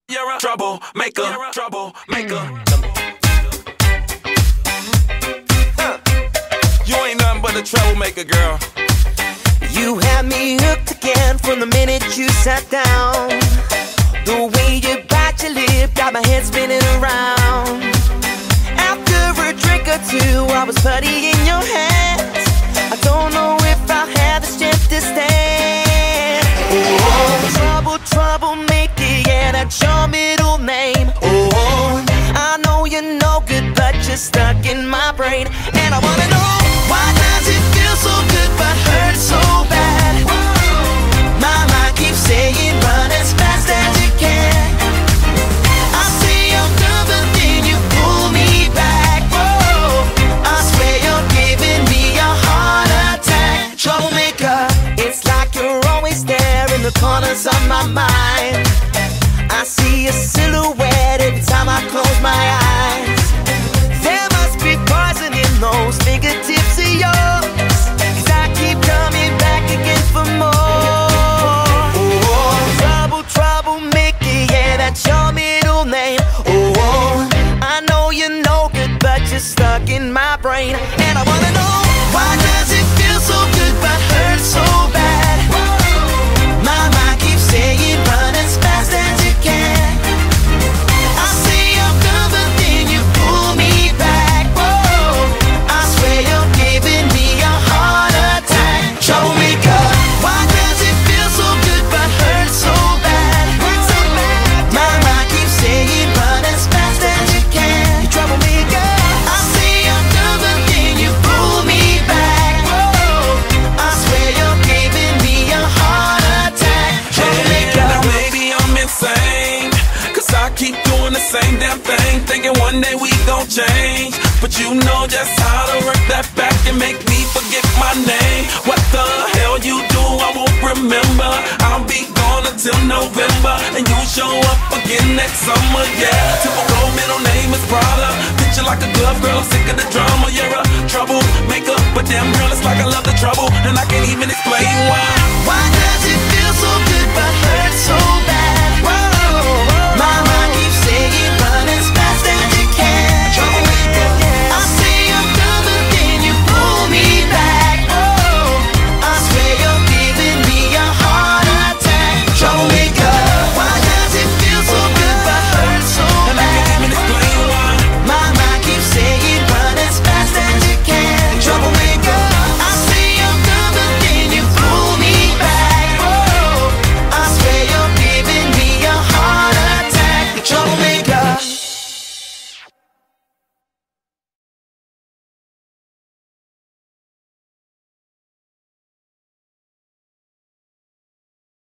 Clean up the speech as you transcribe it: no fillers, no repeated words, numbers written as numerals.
You're a troublemaker, troublemaker. You ain't nothing but a troublemaker, girl. You had me hooked again from the minute you sat down. The way you bite your lip got my head spinning around. After a drink or two, I was putty in your hands. I don't know if I have the strength to stand. Oh, trouble, troublemaker, yeah, that's your middle name. Oh, I know you're no good, but you're stuck in my brain. And I wanna know, why does it feel so good but hurt so bad? My mind keeps saying run as fast as you can. I say I'm done, but then you pull me back. Whoa, I swear you're giving me a heart attack. Troublemaker, it's like you're always there in the corners of my mind. I see a silhouette every time I close my eyes. There must be poison in those fingertips of yours, 'cause I keep coming back again for more. Oh, trouble, troublemaker, yeah, that's your middle name. Oh, I know you're no good, but you're stuck in my brain. And I wanna know, why does it feel so good but hurt so bad? My mind keeps saying run as fast as you can. I say I'm done, but then you pull me back. Whoa, I swear you're giving me a heart attack. Troublemaker, why does it feel so good but hurt so bad? My mind keeps saying run as fast as you can. You troublemaker, I say I'm done, but then you pull me back. Whoa, I swear you're giving me a heart attack. Troublemaker. Yeah, now maybe I'm insane, 'cause I keep doing the same damn thing, thinking one day we gon' change. But you know just how to work that back and make me forget my name. What the hell you do, I won't remember. I'll be gone until November, and you show up again next summer, yeah. Typical middle name is Prada. Picture like a glove, girl, I'm sick of the drama. You're a troublemaker, but damn girl, it's like I love the trouble, and I can't even explain why.